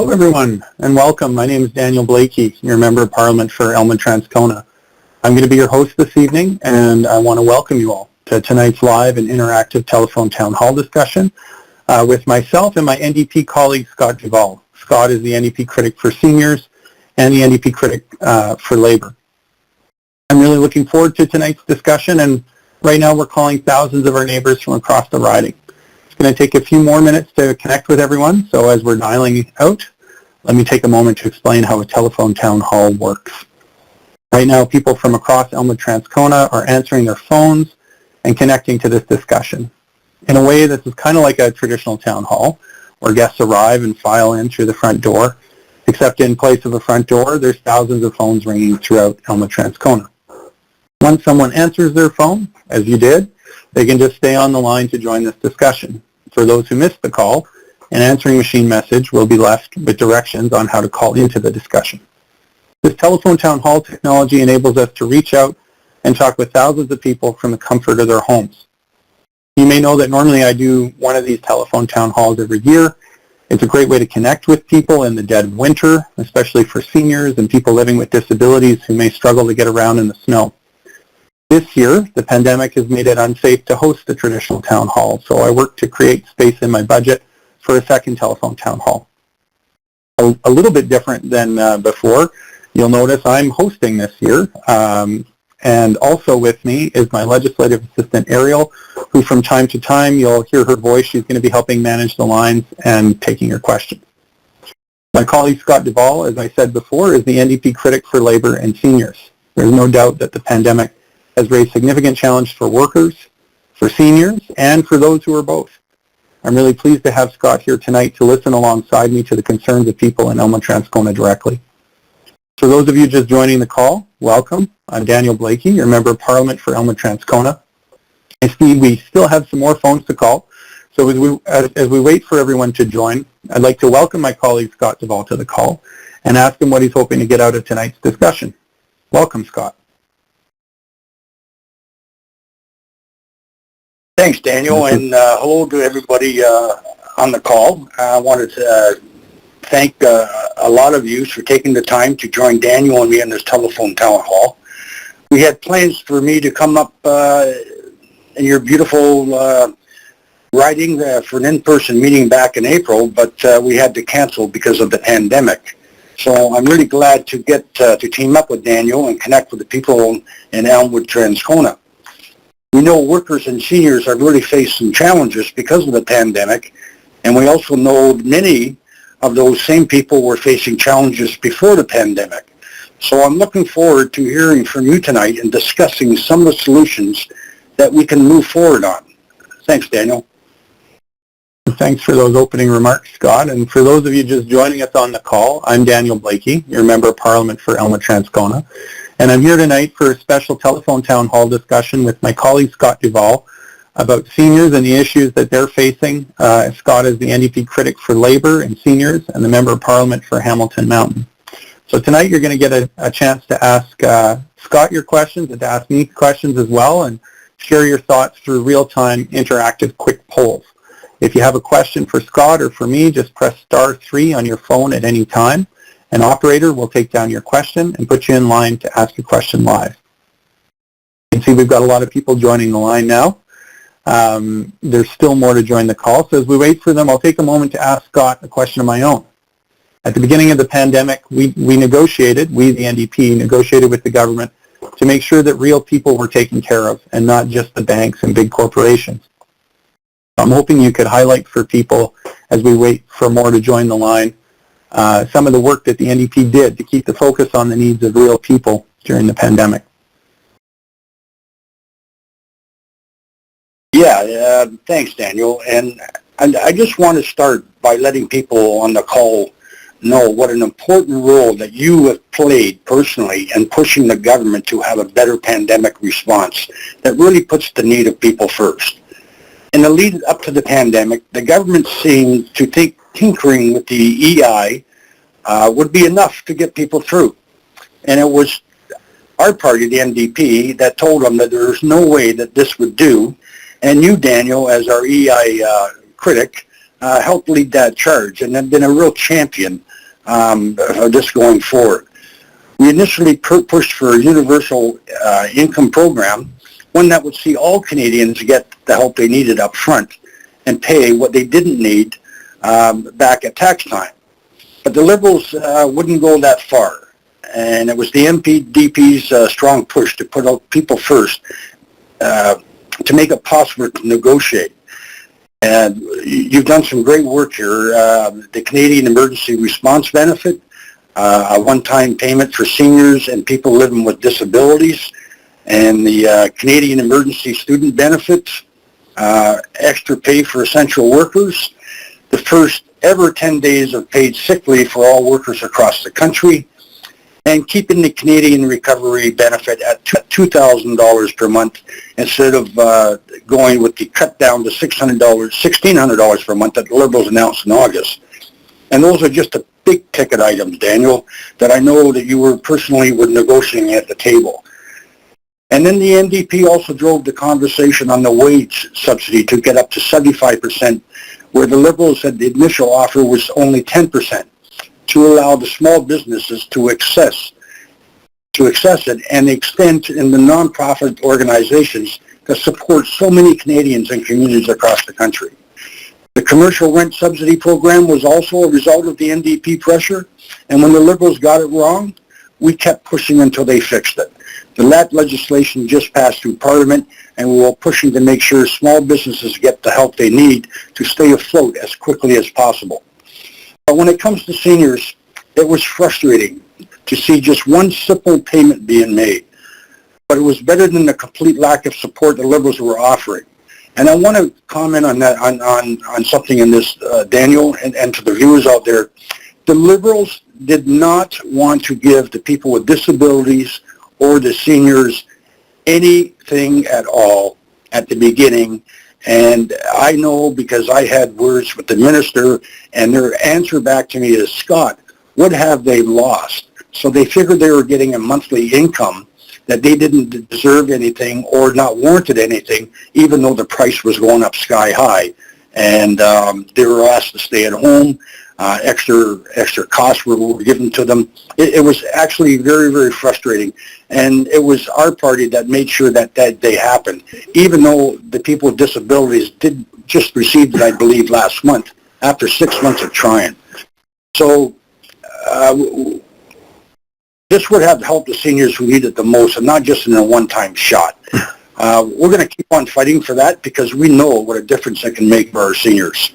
Hello everyone and welcome. My name is Daniel Blaikie, your Member of Parliament for Elmwood-Transcona. I'm going to be your host this evening and I want to welcome you all to tonight's live and interactive telephone town hall discussion with myself and my NDP colleague Scott Duvall. Scott is the NDP Critic for Seniors and the NDP Critic for Labour. I'm really looking forward to tonight's discussion, and right now we're calling thousands of our neighbours from across the riding. It's going to take a few more minutes to connect with everyone, so as we're dialing out, let me take a moment to explain how a telephone town hall works. Right now, people from across Elmwood-Transcona are answering their phones and connecting to this discussion. In a way, this is kind of like a traditional town hall, where guests arrive and file in through the front door, except in place of a front door, there's thousands of phones ringing throughout Elmwood-Transcona. Once someone answers their phone, as you did, they can just stay on the line to join this discussion. For those who missed the call, an answering machine message will be left with directions on how to call into the discussion. This telephone town hall technology enables us to reach out and talk with thousands of people from the comfort of their homes. You may know that normally I do one of these telephone town halls every year. It's a great way to connect with people in the dead of winter, especially for seniors and people living with disabilities who may struggle to get around in the snow. This year, the pandemic has made it unsafe to host a traditional town hall, so I worked to create space in my budget for a second telephone town hall. A little bit different than before, you'll notice I'm hosting this year, and also with me is my legislative assistant Ariel, who from time to time you'll hear her voice. She's going to be helping manage the lines and taking your questions. My colleague Scott Duvall, as I said before, is the NDP Critic for Labour and Seniors. There's no doubt that the pandemic has raised significant challenges for workers, for seniors, and for those who are both. I'm really pleased to have Scott here tonight to listen alongside me to the concerns of people in Elmwood-Transcona directly. For those of you just joining the call, welcome. I'm Daniel Blaikie, your Member of Parliament for Elmwood-Transcona. I see we still have some more phones to call, so as we wait for everyone to join, I'd like to welcome my colleague Scott Duvall to the call and ask him what he's hoping to get out of tonight's discussion. Welcome, Scott. Thanks, Daniel, and hello to everybody on the call. I wanted to thank a lot of you for taking the time to join Daniel and me in this telephone town hall. We had plans for me to come up in your beautiful riding for an in-person meeting back in April, but we had to cancel because of the pandemic. So I'm really glad to get to team up with Daniel and connect with the people in Elmwood-Transcona. We know workers and seniors have really faced some challenges because of the pandemic, and we also know many of those same people were facing challenges before the pandemic. So I'm looking forward to hearing from you tonight and discussing some of the solutions that we can move forward on. Thanks, Daniel. Thanks for those opening remarks, Scott. And for those of you just joining us on the call, I'm Daniel Blaikie, your Member of Parliament for Elmwood-Transcona. And I'm here tonight for a special telephone town hall discussion with my colleague Scott Duvall about seniors and the issues that they're facing. Scott is the NDP Critic for Labour and Seniors and the Member of Parliament for Hamilton Mountain. So tonight you're going to get a chance to ask Scott your questions and to ask me questions as well and share your thoughts through real-time interactive quick polls. If you have a question for Scott or for me, just press *3 on your phone at any time. An operator will take down your question and put you in line to ask your question live. You can see we've got a lot of people joining the line now. There's still more to join the call, so as we wait for them, I'll take a moment to ask Scott a question of my own. At the beginning of the pandemic, we the NDP, negotiated with the government to make sure that real people were taken care of and not just the banks and big corporations. I'm hoping you could highlight for people, as we wait for more to join the line, some of the work that the NDP did to keep the focus on the needs of real people during the pandemic. Yeah, thanks, Daniel. And I just want to start by letting people on the call know what an important role that you have played personally in pushing the government to have a better pandemic response that really puts the need of people first. In the lead up to the pandemic, the government seemed to think tinkering with the EI would be enough to get people through. And it was our party, the NDP, that told them that there's no way that this would do. And you, Daniel, as our EI critic, helped lead that charge and have been a real champion just going forward. We initially pushed for a universal income program, one that would see all Canadians get the help they needed up front and pay what they didn't need back at tax time. But the Liberals wouldn't go that far. And it was the NDP's strong push to put out people first to make it possible to negotiate. And you've done some great work here. The Canadian Emergency Response Benefit, a one-time payment for seniors and people living with disabilities, and the Canadian Emergency Student Benefits, extra pay for essential workers, the first ever 10 days of paid sick leave for all workers across the country, and keeping the Canadian Recovery Benefit at $2,000 per month instead of going with the cut down to $1,600 per month that the Liberals announced in August. And those are just the big ticket items, Daniel, that I know that you were personally negotiating at the table. And then the NDP also drove the conversation on the wage subsidy to get up to 75%, where the Liberals said the initial offer was only 10%. To allow the small businesses to access it and extend in the nonprofit organizations that support so many Canadians and communities across the country. The commercial rent subsidy program was also a result of the NDP pressure, and when the Liberals got it wrong, we kept pushing until they fixed it. That legislation just passed through Parliament, and we were pushing to make sure small businesses get the help they need to stay afloat as quickly as possible. But when it comes to seniors, it was frustrating to see just one simple payment being made. But it was better than the complete lack of support the Liberals were offering. And I want to comment on that, on something in this, Daniel, and to the viewers out there. The Liberals did not want to give the people with disabilities or the seniors anything at all at the beginning. And I know because I had words with the minister, and their answer back to me is, Scott, what have they lost? So they figured they were getting a monthly income, that they didn't deserve anything or not warranted anything, even though the price was going up sky high. And they were asked to stay at home. Extra costs were given to them. It was actually very, very frustrating. And it was our party that made sure that day happened, even though the people with disabilities did just receive it, I believe, last month, after 6 months of trying. So this would have helped the seniors who need it the most, and not just in a one-time shot. We're going to keep on fighting for that because we know what a difference it can make for our seniors.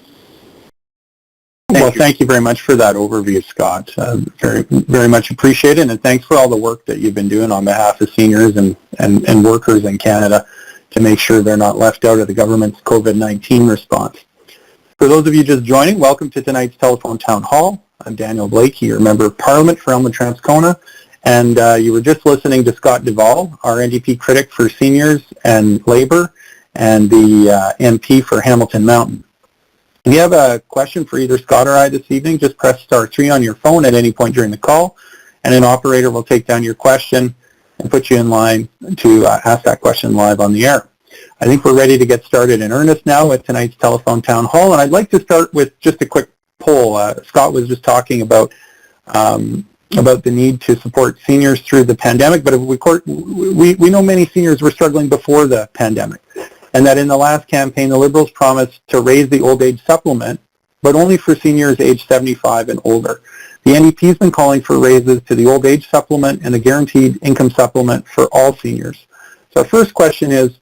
Thank you very much for that overview, Scott. Very, very much appreciated, and thanks for all the work that you've been doing on behalf of seniors and workers in Canada to make sure they're not left out of the government's COVID-19 response. For those of you just joining, welcome to tonight's telephone town hall. I'm Daniel Blaikie, your Member of Parliament for Elmwood-Transcona, and you were just listening to Scott Duvall, our NDP Critic for Seniors and Labour, and the MP for Hamilton Mountain. If you have a question for either Scott or I this evening, just press *3 on your phone at any point during the call, and an operator will take down your question and put you in line to ask that question live on the air. I think we're ready to get started in earnest now with tonight's telephone town hall, and I'd like to start with just a quick poll. Scott was just talking about the need to support seniors through the pandemic, but we know many seniors were struggling before the pandemic. And that in the last campaign, the Liberals promised to raise the old age supplement, but only for seniors aged 75 and older. The NDP has been calling for raises to the old age supplement and the guaranteed income supplement for all seniors. So our first question is,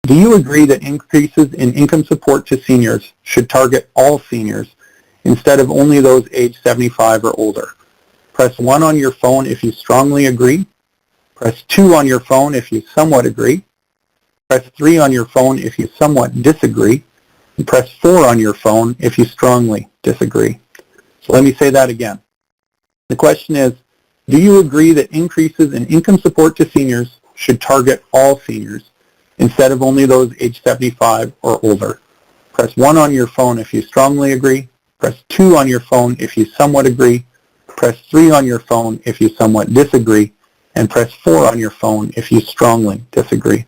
do you agree that increases in income support to seniors should target all seniors instead of only those aged 75 or older? Press 1 on your phone if you strongly agree. Press 2 on your phone if you somewhat agree. Press 3 on your phone if you somewhat disagree, and press 4 on your phone if you strongly disagree. So let me say that again. The question is, do you agree that increases in income support to seniors should target all seniors instead of only those aged 75 or older? Press 1 on your phone if you strongly agree. Press 2 on your phone if you somewhat agree. Press 3 on your phone if you somewhat disagree, and press 4 on your phone if you strongly disagree.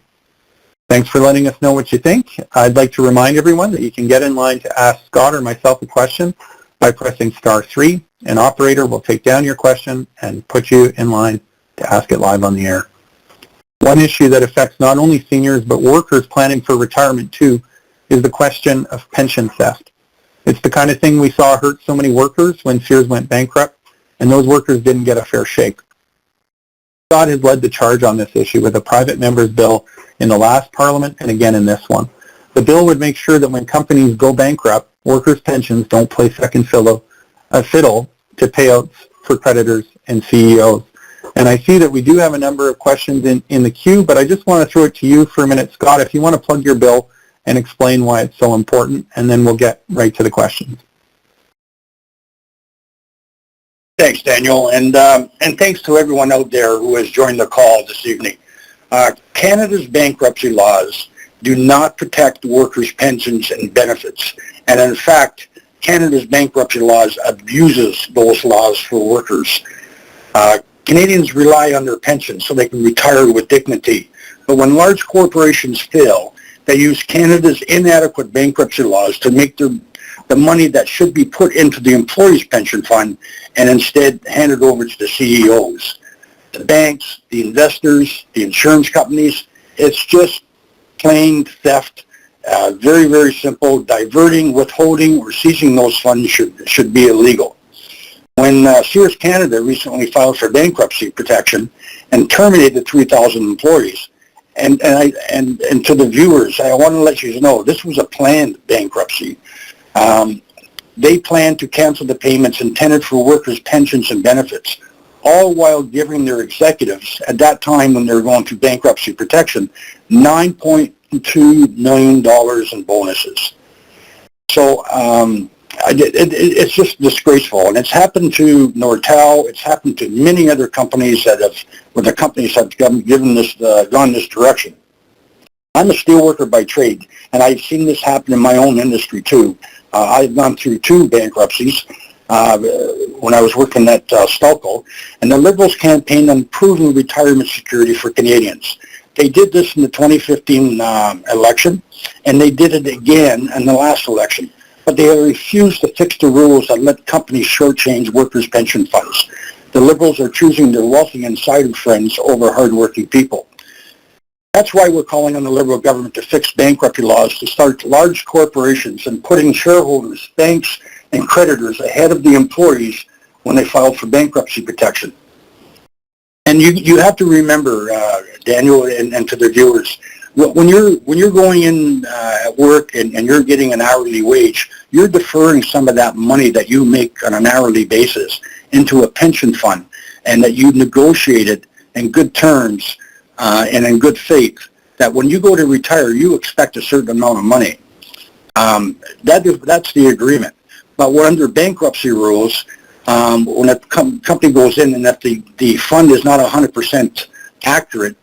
Thanks for letting us know what you think. I'd like to remind everyone that you can get in line to ask Scott or myself a question by pressing *3 An operator will take down your question and put you in line to ask it live on the air. One issue that affects not only seniors but workers planning for retirement too is the question of pension theft. It's the kind of thing we saw hurt so many workers when Sears went bankrupt, and those workers didn't get a fair shake. Scott has led the charge on this issue with a private member's bill in the last Parliament and again in this one. The bill would make sure that when companies go bankrupt, workers' pensions don't play second fiddle to payouts for creditors and CEOs. And I see that we do have a number of questions in the queue, but I just want to throw it to you for a minute, Scott, if you want to plug your bill and explain why it's so important, and then we'll get right to the questions. Thanks, Daniel, and thanks to everyone out there who has joined the call this evening. Canada's bankruptcy laws do not protect workers' pensions and benefits, and in fact, Canada's bankruptcy laws abuses those laws for workers. Canadians rely on their pensions so they can retire with dignity, but when large corporations fail, they use Canada's inadequate bankruptcy laws to make the money that should be put into the employee's pension fund and instead hand it over to the CEOs. The banks, the investors, the insurance companies, it's just plain theft. Very, very simple. Diverting, withholding, or seizing those funds should be illegal. When Sears Canada recently filed for bankruptcy protection and terminated 3,000 employees, and to the viewers, I want to let you know this was a planned bankruptcy. They planned to cancel the payments intended for workers' pensions and benefits, all while giving their executives, at that time when they were going through bankruptcy protection, $9.2 million in bonuses. So it's just disgraceful, and it's happened to Nortel. It's happened to many other companies where the companies have gone this direction. I'm a steelworker by trade, and I've seen this happen in my own industry too. I've gone through 2 bankruptcies when I was working at Stelco, and the Liberals campaigned on improving retirement security for Canadians. They did this in the 2015 election, and they did it again in the last election. But they have refused to fix the rules that let companies shortchange workers' pension funds. The Liberals are choosing their wealthy insider friends over hardworking people. That's why we're calling on the Liberal government to fix bankruptcy laws to start large corporations and putting shareholders, banks, and creditors ahead of the employees when they file for bankruptcy protection. And you have to remember, Daniel, and to the viewers, when you're going in at work and you're getting an hourly wage, you're deferring some of that money that you make on an hourly basis into a pension fund, and that you negotiated in good terms and in good faith, that when you go to retire, you expect a certain amount of money. That's the agreement. But we're under bankruptcy rules. When a company goes in and if the fund is not 100% accurate,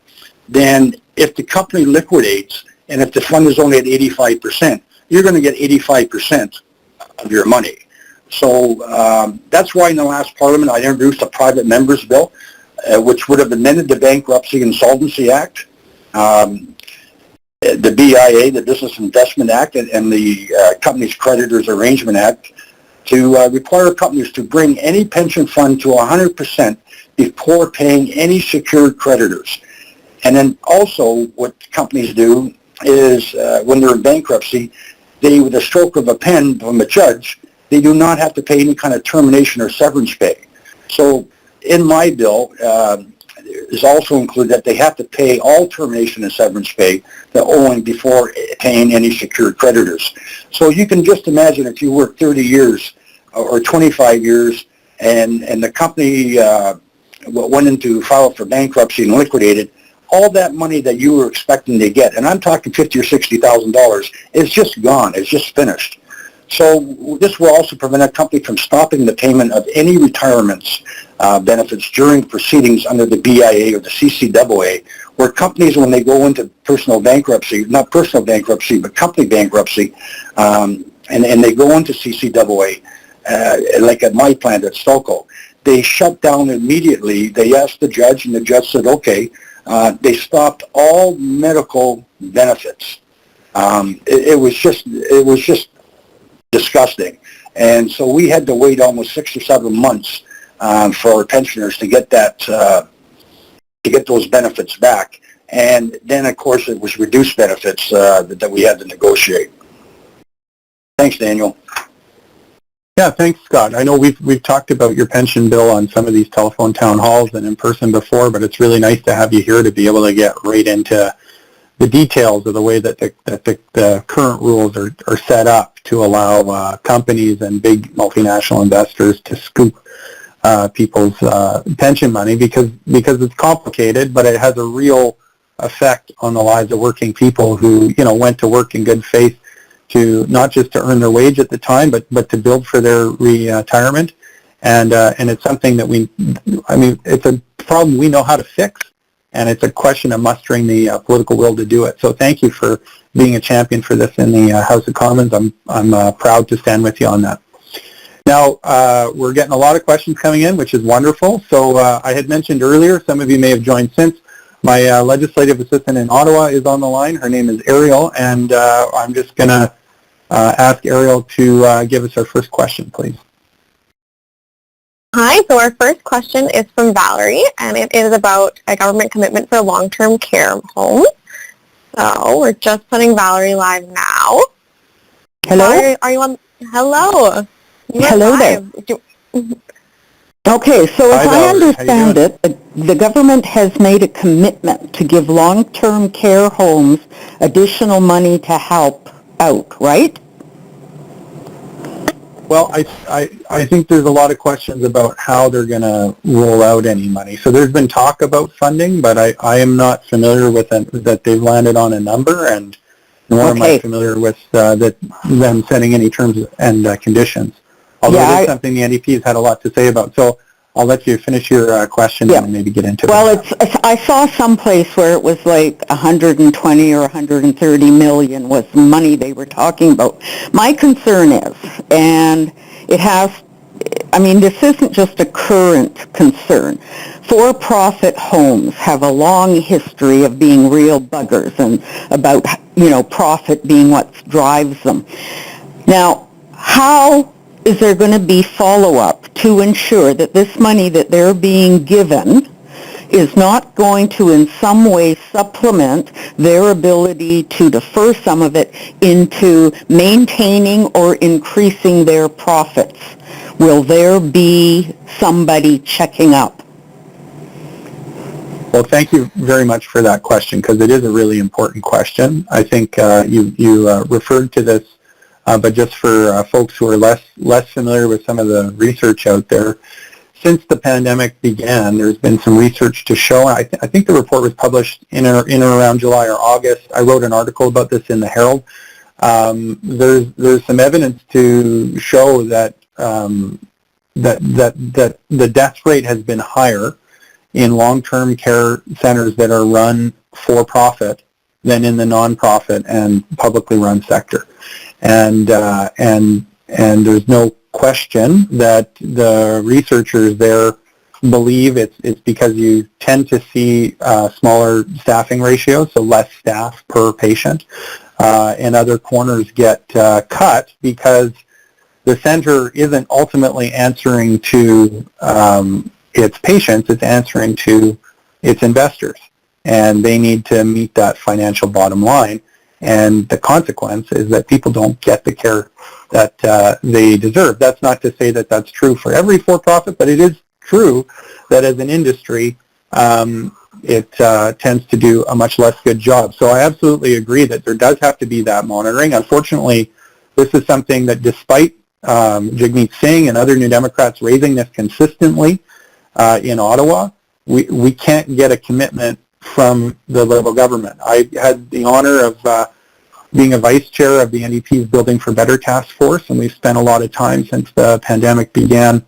then if the company liquidates and if the fund is only at 85%, you're going to get 85% of your money. So that's why in the last Parliament I introduced a private member's bill, which would have amended the Bankruptcy Insolvency Act, the BIA, the Business Investment Act, and the Companies Creditors Arrangement Act, to require companies to bring any pension fund to 100% before paying any secured creditors. And then also what companies do is when they're in bankruptcy, they, with a stroke of a pen from a judge, they do not have to pay any kind of termination or severance pay. So in my bill is also included that they have to pay all termination and severance pay they're owing before paying any secured creditors. So you can just imagine if you work 30 years or 25 years and the company went into file for bankruptcy and liquidated, all that money that you were expecting to get, and I'm talking $50,000 or $60,000, is just gone. It's just finished. So this will also prevent a company from stopping the payment of any retirements benefits during proceedings under the BIA or the CCAA, where companies, when they go into personal bankruptcy, not personal bankruptcy, but company bankruptcy, and they go into CCAA, like at my plant at Stelco, they shut down immediately. They asked the judge, and the judge said, okay. They stopped all medical benefits. It was just disgusting. And so we had to wait almost 6 or 7 months for our pensioners to get that, to get those benefits back. And then, of course, it was reduced benefits that we had to negotiate. Thanks, Daniel. Yeah, thanks, Scott. I know we've talked about your pension bill on some of these telephone town halls and in person before, but it's really nice to have you here to be able to get right into the details of the way that the current rules are set up to allow companies and big multinational investors to scoop people's pension money because it's complicated, but it has a real effect on the lives of working people who, went to work in good faith to not just to earn their wage at the time, but to build for their retirement. And it's something that it's a problem we know how to fix, and it's a question of mustering the political will to do it. So thank you for being a champion for this in the House of Commons. I'm proud to stand with you on that. Now, we're getting a lot of questions coming in, which is wonderful. So I had mentioned earlier, some of you may have joined since, my legislative assistant in Ottawa is on the line. Her name is Ariel, and I'm just going to ask Ariel to give us our first question, please. Hi, so our first question is from Valerie, and it is about a government commitment for long-term care homes. So we're just putting Valerie live now. Hello? Are you on? Hello. Hello there. Okay, so as I understand it, the government has made a commitment to give long-term care homes additional money to help out, right? Well, I think there's a lot of questions about how they're going to roll out any money. So there's been talk about funding, but I am not familiar with that they've landed on a number, and nor am I familiar with them setting any terms and conditions. Although it is something the NDP has had a lot to say about. So I'll let you finish your question and maybe get into it. Well, I saw someplace where it was like 120 or 130 million was the money they were talking about. My concern is, and this isn't just a current concern. For-profit homes have a long history of being real buggers and about, profit being what drives them. Now, how is there going to be follow-up to ensure that this money that they're being given is not going to in some way supplement their ability to defer some of it into maintaining or increasing their profits? Will there be somebody checking up? Well, thank you very much for that question, because it is a really important question. I think you referred to this, but just for folks who are less familiar with some of the research out there, since the pandemic began, there's been some research to show, I think the report was published in and around July or August. I wrote an article about this in the Herald. There's some evidence to show that that the death rate has been higher in long-term care centers that are run for profit than in the non-profit and publicly run sector. And there's no question that the researchers there believe it's because you tend to see smaller staffing ratios, so less staff per patient, and other corners get cut because the center isn't ultimately answering to its patients, it's answering to its investors, and they need to meet that financial bottom line. And the consequence is that people don't get the care that they deserve. That's not to say that that's true for every for-profit, but it is true that as an industry, it tends to do a much less good job. So I absolutely agree that there does have to be that monitoring. Unfortunately, this is something that despite Jagmeet Singh and other New Democrats raising this consistently in Ottawa, we can't get a commitment from the Liberal government. I had the honor of being a vice chair of the NDP's Building for Better task force, and we've spent a lot of time since the pandemic began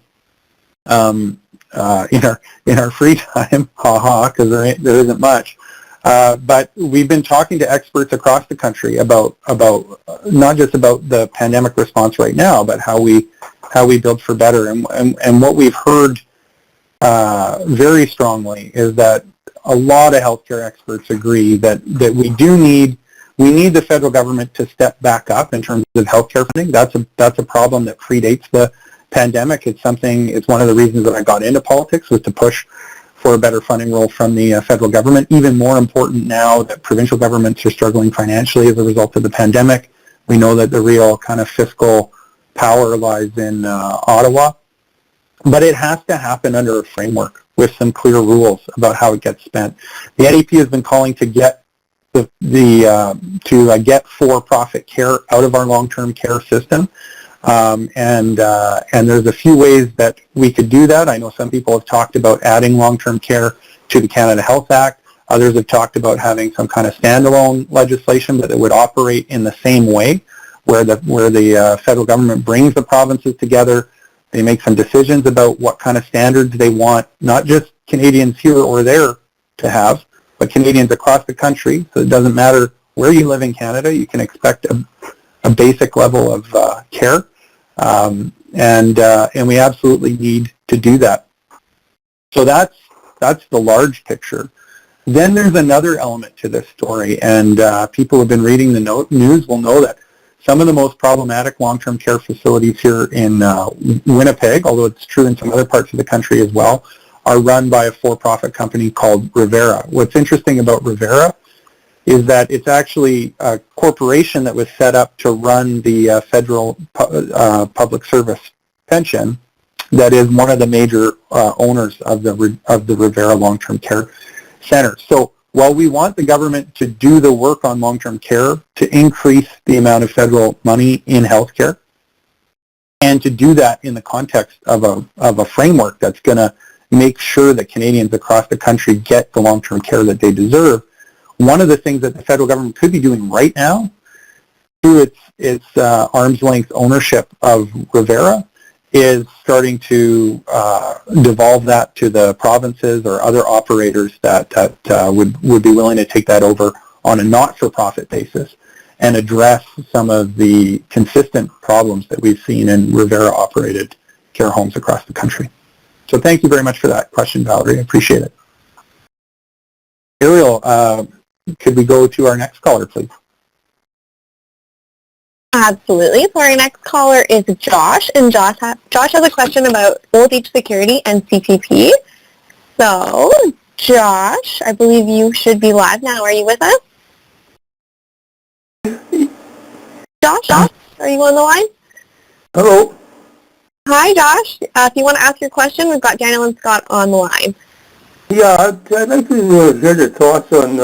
in our free time, because there isn't much. But we've been talking to experts across the country about not just about the pandemic response right now, but how we build for better. And what we've heard very strongly is that a lot of healthcare experts agree that we do need We need the federal government to step back up in terms of healthcare funding. That's a problem that predates the pandemic. It's one of the reasons that I got into politics, was to push for a better funding role from the federal government. Even more important now that provincial governments are struggling financially as a result of the pandemic. We know that the real kind of fiscal power lies in Ottawa. But it has to happen under a framework with some clear rules about how it gets spent. The NDP has been calling to get get for-profit care out of our long-term care system, and there's a few ways that we could do that. I know some people have talked about adding long-term care to the Canada Health Act. Others have talked about having some kind of standalone legislation that would operate in the same way, where the federal government brings the provinces together. They make some decisions about what kind of standards they want, not just Canadians here or there to have, but Canadians across the country. So it doesn't matter where you live in Canada, you can expect a basic level of care, and we absolutely need to do that. So that's the large picture. Then there's another element to this story, and people who have been reading the news will know that some of the most problematic long-term care facilities here in Winnipeg, although it's true in some other parts of the country as well, are run by a for-profit company called Revera. What's interesting about Revera is that it's actually a corporation that was set up to run the federal public service pension that is one of the major owners of the Revera long-term care center. So while we want the government to do the work on long-term care to increase the amount of federal money in healthcare, and to do that in the context of a framework that's going to make sure that Canadians across the country get the long-term care that they deserve, one of the things that the federal government could be doing right now through its arm's length ownership of Revera is starting to devolve that to the provinces or other operators that would be willing to take that over on a not-for-profit basis and address some of the consistent problems that we've seen in Revera-operated care homes across the country. So thank you very much for that question, Valerie. I appreciate it. Ariel, could we go to our next caller, please? Absolutely. So our next caller is Josh, and Josh has a question about old age security and CPP. So, Josh, I believe you should be live now. Are you with us? Josh, are you on the line? Hello. Hi, Josh. If you want to ask your question, we've got Daniel and Scott on the line. Yeah, I'd like to hear your thoughts on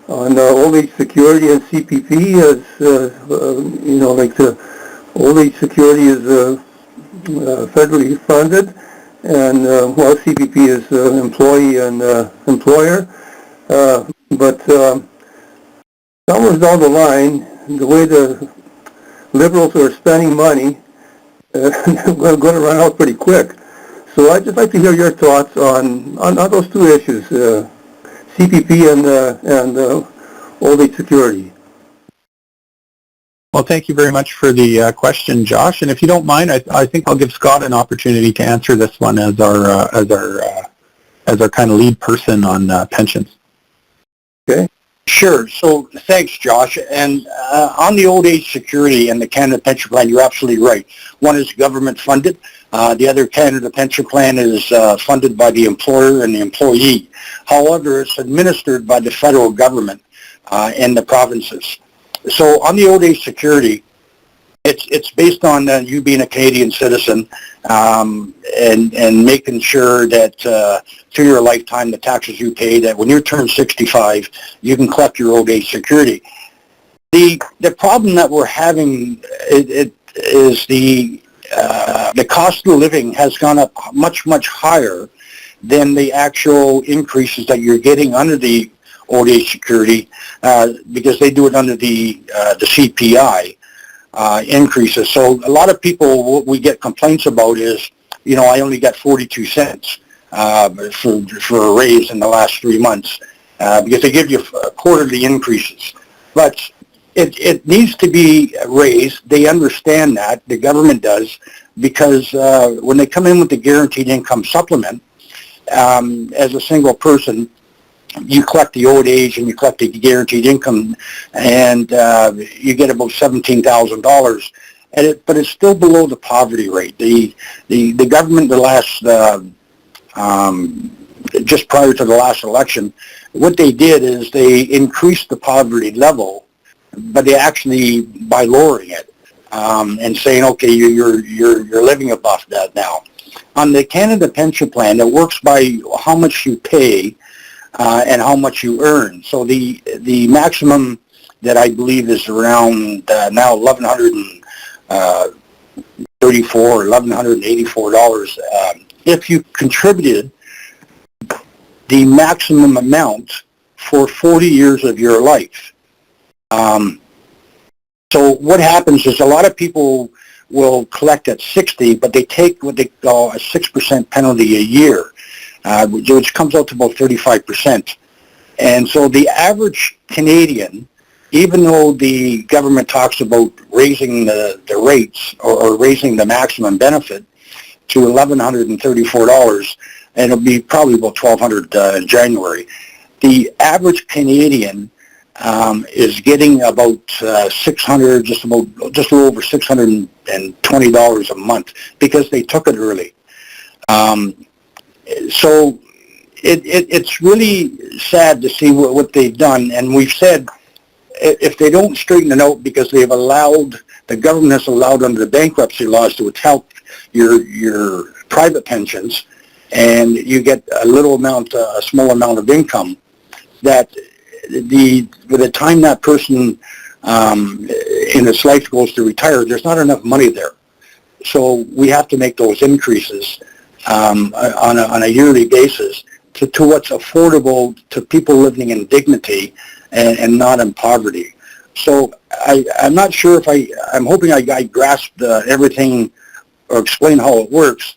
old age security and CPP. As like the old age security is federally funded, and while CPP is employee and employer. But somewhere down the line, the way the Liberals are spending money, we're going to run out pretty quick. So I'd just like to hear your thoughts on those two issues, CPP and old age security. Well, thank you very much for the question, Josh. And if you don't mind, I think I'll give Scott an opportunity to answer this one as our kind of lead person on pensions. Okay. Sure. So thanks, Josh. And on the old age security and the Canada Pension Plan, you're absolutely right. One is government funded. The other Canada Pension Plan is funded by the employer and the employee. However, it's administered by the federal government and the provinces. So on the old age security, it's based on you being a Canadian citizen and making sure that through your lifetime, the taxes you pay, that when you turn 65, you can collect your old age security. The problem that we're having is the cost of living has gone up much, much higher than the actual increases that you're getting under the old age security because they do it under the CPI. Increases. So a lot of people, what we get complaints about is, I only got 42 cents for a raise in the last 3 months because they give you quarterly increases. But it needs to be raised. They understand that. The government does, because when they come in with the guaranteed income supplement, as a single person, you collect the old age and you collect the guaranteed income, and you get about $17,000. But it's still below the poverty rate. The government, the last just prior to the last election, what they did is they increased the poverty level, but they actually, by lowering it and saying, okay, you're living above that now. On the Canada Pension Plan, it works by how much you pay and how much you earn. So the maximum that I believe is around now $1,134 or $1,184. If you contributed the maximum amount for 40 years of your life. So what happens is a lot of people will collect at 60, but they take what they call a 6% penalty a year, which comes out to about 35%. And so the average Canadian, even though the government talks about raising the rates or raising the maximum benefit to $1,134, and it'll be probably about $1,200 in January, the average Canadian is getting about just a little over $620 a month because they took it early. So it's really sad to see what they've done, and we've said if they don't straighten it out, because the government has allowed under the bankruptcy laws to withhold your private pensions, and you get a small amount of income, that by the time that person in his life goes to retire, there's not enough money there. So we have to make those increases on a yearly basis to what's affordable to people living in dignity and not in poverty. So I'm not sure if I'm hoping I grasped everything or explain how it works,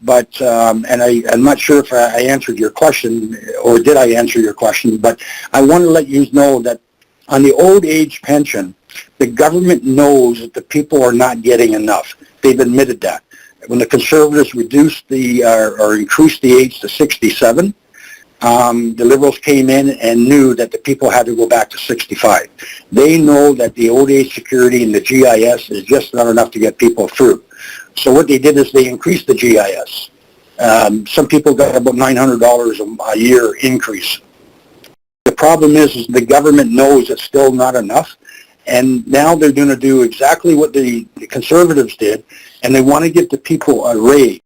but and I'm not sure if I answered your question, or did I answer your question, but I want to let you know that on the old age pension, the government knows that the people are not getting enough. They've admitted that. When the Conservatives reduced or increased the age to 67, the Liberals came in and knew that the people had to go back to 65. They know that the old age security and the GIS is just not enough to get people through. So what they did is they increased the GIS. Some people got about $900 a year increase. The problem is the government knows it's still not enough, and now they're going to do exactly what the Conservatives did, and they want to give the people a raise.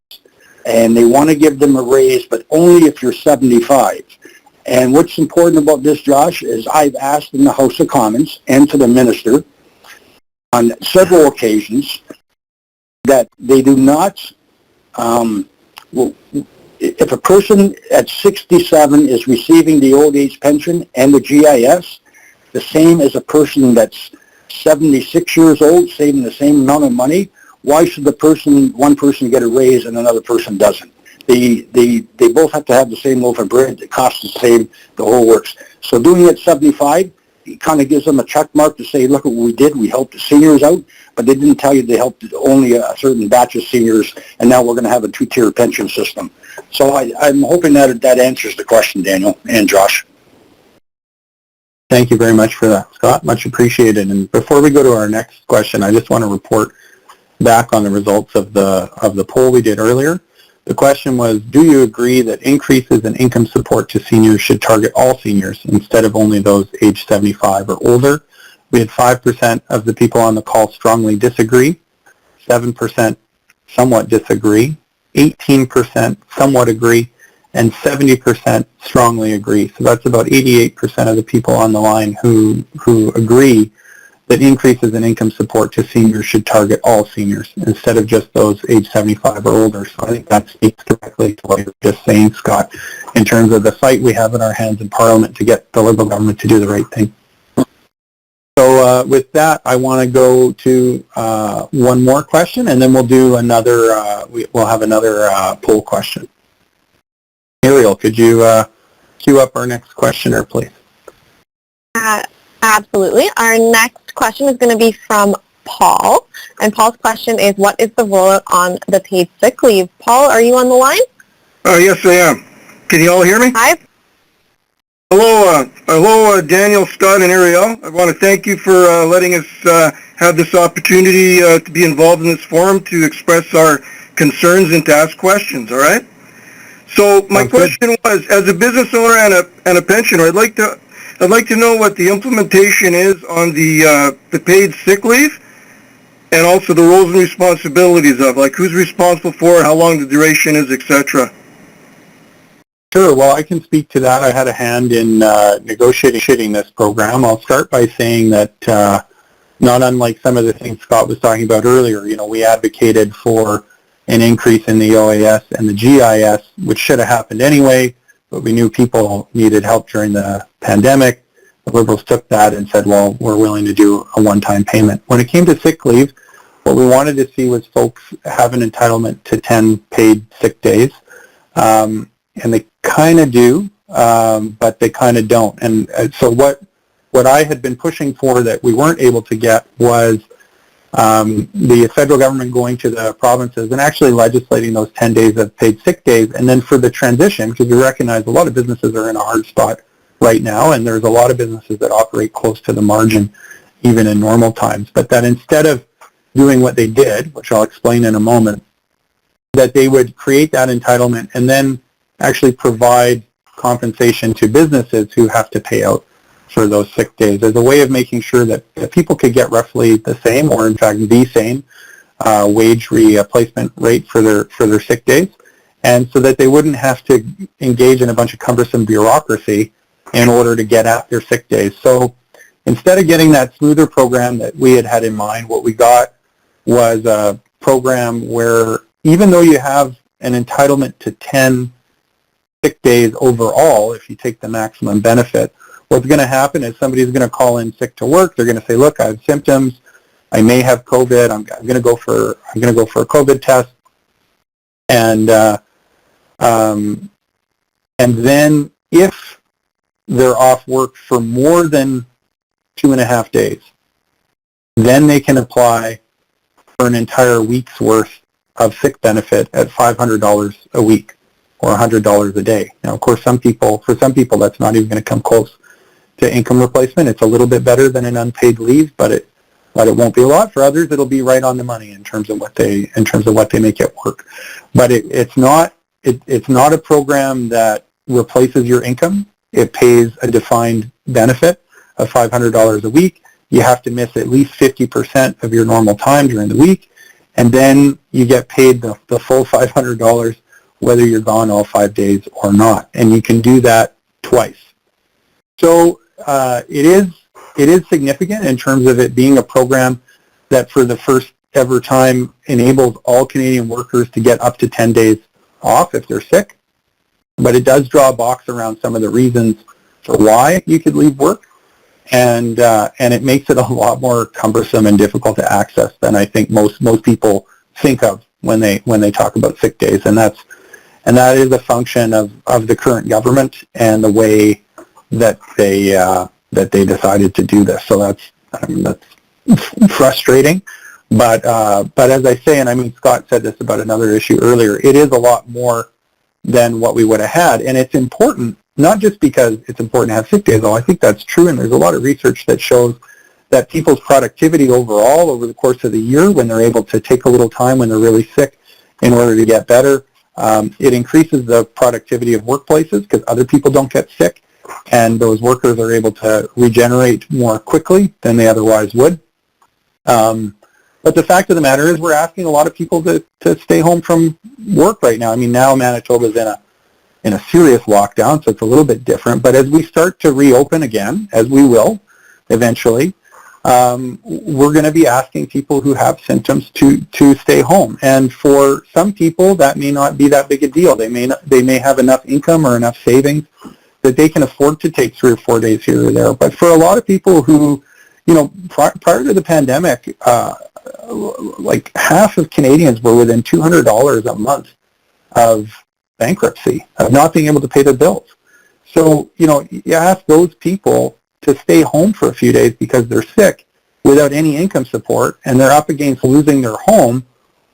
And they want to give them a raise, but only if you're 75. And what's important about this, Josh, is I've asked in the House of Commons and to the Minister on several occasions that they do not, if a person at 67 is receiving the old age pension and the GIS, the same as a person that's 76 years old saving the same amount of money, why should one person get a raise and another person doesn't? They both have to have the same loaf of bread. It costs the same. The whole works. So doing it at 75, it kind of gives them a check mark to say, look what we did. We helped the seniors out, but they didn't tell you they helped only a certain batch of seniors, and now we're going to have a two-tier pension system. So I'm hoping that answers the question, Daniel and Josh. Thank you very much for that, Scott. Much appreciated. And before we go to our next question, I just want to report back on the results of the poll we did earlier. The question was, do you agree that increases in income support to seniors should target all seniors instead of only those aged 75 or older? We had 5% of the people on the call strongly disagree, 7% somewhat disagree, 18% somewhat agree, and 70% strongly agree. So that's about 88% of the people on the line who agree that increases in income support to seniors should target all seniors instead of just those age 75 or older. So I think that speaks directly to what you were just saying, Scott, in terms of the fight we have in our hands in Parliament to get the Liberal government to do the right thing. So with that, I want to go to one more question, and then we'll do another, we'll have another poll question. Ariel, could you queue up our next questioner, please? Absolutely. Our next question is going to be from Paul. And Paul's question is, what is the rollout on the paid sick leave? Paul, are you on the line? Yes, I am. Can you all hear me? Hi. Hello, Daniel, Scott, and Ariel. I want to thank you for letting us have this opportunity to be involved in this forum to express our concerns and to ask questions. All right. So my question was, as a business owner and a pensioner, I'd like to know what the implementation is on the paid sick leave, and also the roles and responsibilities of, like, who's responsible for it, how long the duration is, etc. Sure. Well, I can speak to that. I had a hand in negotiating this program. I'll start by saying that not unlike some of the things Scott was talking about earlier, we advocated for an increase in the OAS and the GIS, which should have happened anyway, but we knew people needed help during the pandemic. The Liberals took that and said, well, we're willing to do a one-time payment. When it came to sick leave, what we wanted to see was folks have an entitlement to 10 paid sick days. And they kind of do, but they kind of don't. And so what I had been pushing for that we weren't able to get was the federal government going to the provinces and actually legislating those 10 days of paid sick days. And then for the transition, because we recognize a lot of businesses are in a hard spot right now, and there's a lot of businesses that operate close to the margin even in normal times, but that instead of doing what they did, which I'll explain in a moment, that they would create that entitlement and then actually provide compensation to businesses who have to pay out for those sick days as a way of making sure that people could get roughly the same, or in fact the same, wage replacement rate for their sick days, and so that they wouldn't have to engage in a bunch of cumbersome bureaucracy in order to get at their sick days. So instead of getting that smoother program that we had in mind, what we got was a program where even though you have an entitlement to 10 sick days overall, if you take the maximum benefit, what's going to happen is somebody's going to call in sick to work. They're going to say, look, I have symptoms. I may have COVID. I'm going to go for a COVID test. And then if they're off work for more than 2.5 days, then they can apply for an entire week's worth of sick benefit at $500 a week or $100 a day. Now, of course, for some people, that's not even going to come close to income replacement. It's a little bit better than an unpaid leave, but it won't be a lot. For others, it'll be right on the money in terms of what they make at work. But it's not a program that replaces your income. It pays a defined benefit of $500 a week. You have to miss at least 50% of your normal time during the week, and then you get paid the full $500 whether you're gone all 5 days or not. And you can do that twice. So it is significant in terms of it being a program that for the first ever time enables all Canadian workers to get up to 10 days off if they're sick. But it does draw a box around some of the reasons for why you could leave work, and it makes it a lot more cumbersome and difficult to access than I think most people think of when they talk about sick days, and that is a function of the current government and the way that they decided to do this. So that's frustrating. But as I say, and I mean Scott said this about another issue earlier, it is a lot more than what we would have had, and it's important not just because it's important to have sick days, though I think that's true, and there's a lot of research that shows that people's productivity overall over the course of the year, when they're able to take a little time when they're really sick in order to get better, it increases the productivity of workplaces because other people don't get sick, and those workers are able to regenerate more quickly than they otherwise would. But the fact of the matter is we're asking a lot of people to stay home from work right now. I mean, now Manitoba's in a serious lockdown, so it's a little bit different. But as we start to reopen again, as we will eventually, we're going to be asking people who have symptoms to stay home. And for some people, that may not be that big a deal. They may have enough income or enough savings that they can afford to take 3 or 4 days here or there. But for a lot of people who, prior to the pandemic, like half of Canadians were within $200 a month of bankruptcy, of not being able to pay their bills. So, you ask those people to stay home for a few days because they're sick without any income support, and they're up against losing their home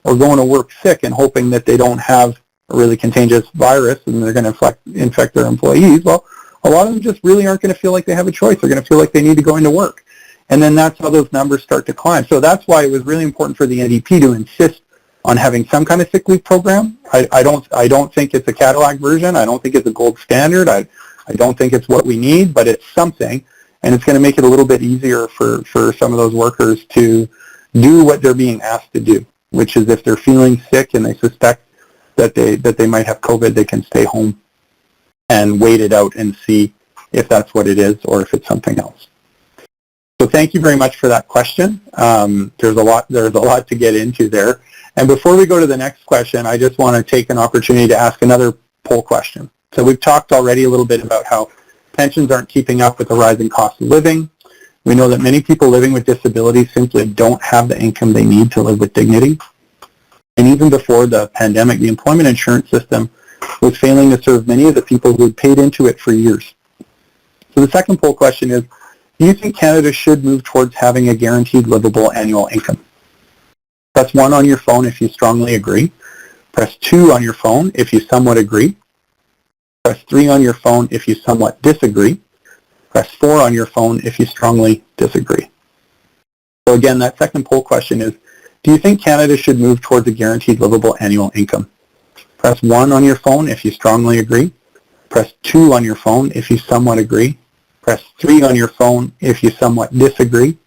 or going to work sick and hoping that they don't have a really contagious virus and they're going to infect their employees. Well, a lot of them just really aren't going to feel like they have a choice. They're going to feel like they need to go into work. And then that's how those numbers start to climb. So that's why it was really important for the NDP to insist on having some kind of sick leave program. I don't think it's a Cadillac version. I don't think it's a gold standard. I don't think it's what we need, but it's something. And it's going to make it a little bit easier for some of those workers to do what they're being asked to do, which is if they're feeling sick and they suspect that they might have COVID, they can stay home and wait it out and see if that's what it is or if it's something else. So thank you very much for that question. There's a lot to get into there. And before we go to the next question, I just want to take an opportunity to ask another poll question. So we've talked already a little bit about how pensions aren't keeping up with the rising cost of living. We know that many people living with disabilities simply don't have the income they need to live with dignity. And even before the pandemic, the employment insurance system was failing to serve many of the people who had paid into it for years. So the second poll question is, do you think Canada should move towards having a guaranteed livable annual income? Press 1 on your phone if you strongly agree. Press 2 on your phone if you somewhat agree. Press 3 on your phone if you somewhat disagree. Press 4 on your phone if you strongly disagree. So again, that second poll question is, do you think Canada should move towards a guaranteed livable annual income? Press 1 on your phone if you strongly agree. Press 2 on your phone if you somewhat agree. Press 3 on your phone if you somewhat disagree.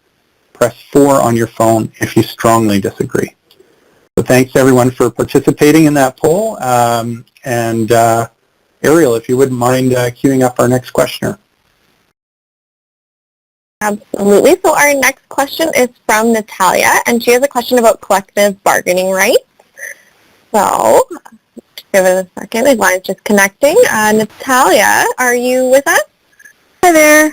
Press 4 on your phone if you strongly disagree. So thanks everyone for participating in that poll. Ariel, if you wouldn't mind queuing up our next questioner. Absolutely. So our next question is from Natalia, and she has a question about collective bargaining rights. So, give it a second. The line's just connecting. Natalia, are you with us? Hi there.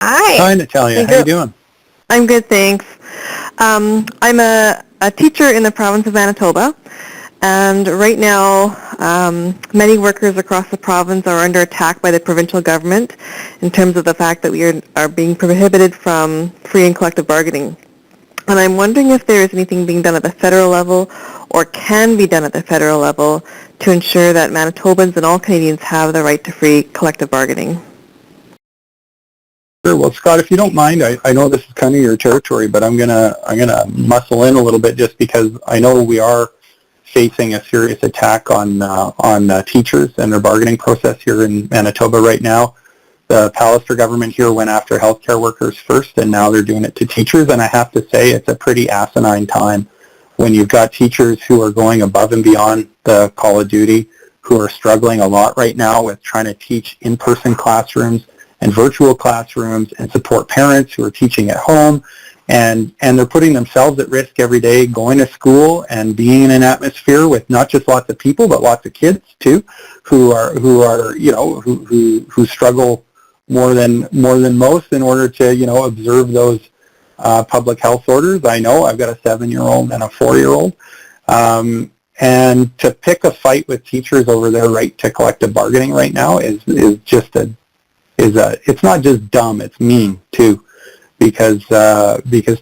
Hi. Hi, Natalia. How you doing? I'm good, thanks. I'm a teacher in the province of Manitoba, and right now many workers across the province are under attack by the provincial government in terms of the fact that we are being prohibited from free and collective bargaining. And I'm wondering if there is anything being done at the federal level or can be done at the federal level to ensure that Manitobans and all Canadians have the right to free collective bargaining. Sure. Well, Scott, if you don't mind, I know this is kind of your territory, but I'm gonna muscle in a little bit just because I know we are facing a serious attack on teachers and their bargaining process here in Manitoba right now. The Pallister government here went after healthcare workers first, and now they're doing it to teachers. And I have to say, it's a pretty asinine time when you've got teachers who are going above and beyond the call of duty, who are struggling a lot right now with trying to teach in-person classrooms and virtual classrooms and support parents who are teaching at home. And they're putting themselves at risk every day going to school and being in an atmosphere with not just lots of people, but lots of kids too, who struggle more than most in order to, observe those public health orders. I know I've got a 7-year-old and a 4-year-old. And to pick a fight with teachers over their right to collective bargaining right now is it's not just dumb, it's mean too, because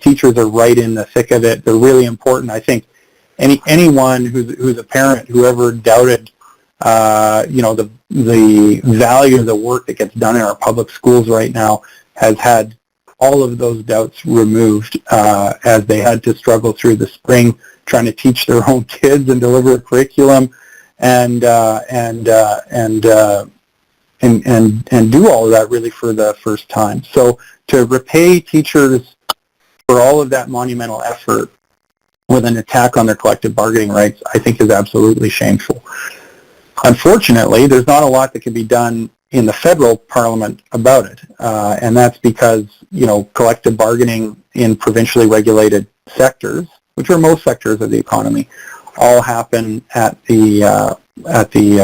teachers are right in the thick of it. They're really important. I think anyone who's a parent who ever doubted the value of the work that gets done in our public schools right now has had all of those doubts removed as they had to struggle through the spring trying to teach their own kids and deliver a curriculum and do all of that really for the first time. So to repay teachers for all of that monumental effort with an attack on their collective bargaining rights, I think is absolutely shameful. Unfortunately, there's not a lot that can be done in the federal parliament about it, and that's because, collective bargaining in provincially regulated sectors, which are most sectors of the economy, all happen at the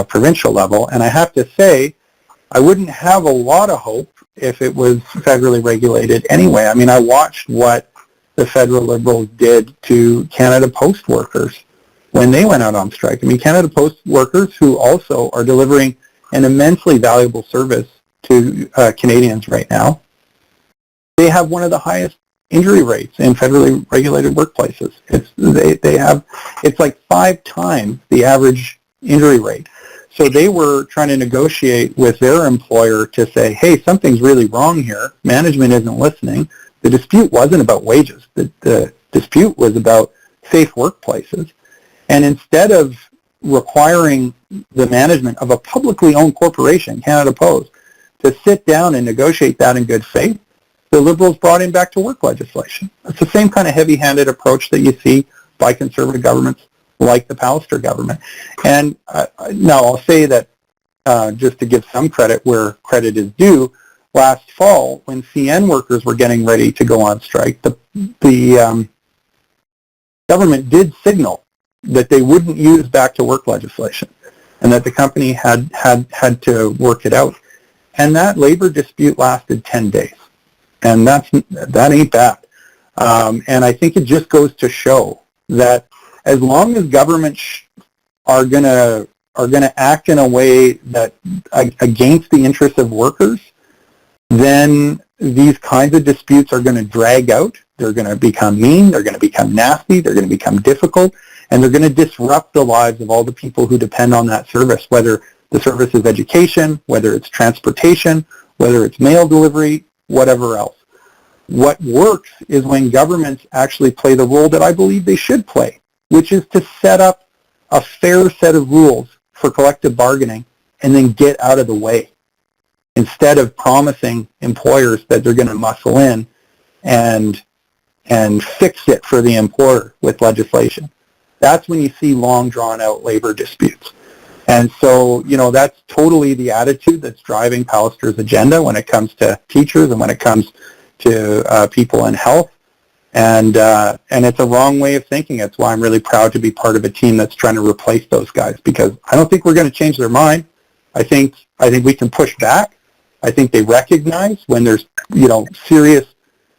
provincial level. And I have to say, I wouldn't have a lot of hope if it was federally regulated anyway. I mean, I watched what the federal Liberals did to Canada Post workers when they went out on strike. I mean, Canada Post workers, who also are delivering an immensely valuable service to Canadians right now, they have one of the highest injury rates in federally regulated workplaces. It's like 5 times the average injury rate. So they were trying to negotiate with their employer to say, hey, something's really wrong here. Management isn't listening. The dispute wasn't about wages. The dispute was about safe workplaces. And instead of requiring the management of a publicly owned corporation, Canada Post, to sit down and negotiate that in good faith, the Liberals brought in back to work legislation. It's the same kind of heavy-handed approach that you see by Conservative governments like the Pallister government. And now I'll say that just to give some credit where credit is due, last fall when CN workers were getting ready to go on strike, the government did signal that they wouldn't use back to work legislation and that the company had to work it out. And that labor dispute lasted 10 days. And that ain't bad. And I think it just goes to show that as long as governments are gonna act in a way that against the interests of workers, then these kinds of disputes are going to drag out. They're going to become mean. They're going to become nasty. They're going to become difficult, and they're going to disrupt the lives of all the people who depend on that service, whether the service is education, whether it's transportation, whether it's mail delivery, whatever else. What works is when governments actually play the role that I believe they should play, which is to set up a fair set of rules for collective bargaining and then get out of the way, instead of promising employers that they're going to muscle in and fix it for the employer with legislation. That's when you see long drawn-out labor disputes. And so, that's totally the attitude that's driving Pallister's agenda when it comes to teachers and when it comes to people in health. And it's a wrong way of thinking. That's why I'm really proud to be part of a team that's trying to replace those guys, because I don't think we're going to change their mind. I think we can push back. I think they recognize when there's, serious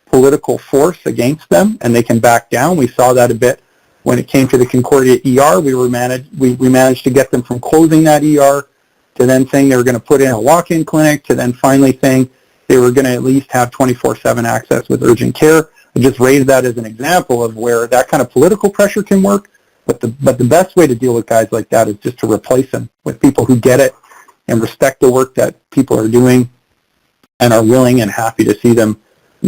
political force against them, and they can back down. We saw that a bit when it came to the Concordia ER. We managed to get them from closing that ER to then saying they were going to put in a walk-in clinic to then finally saying they were going to at least have 24/7 access with urgent care. I just raised that as an example of where that kind of political pressure can work, but the best way to deal with guys like that is just to replace them with people who get it and respect the work that people are doing and are willing and happy to see them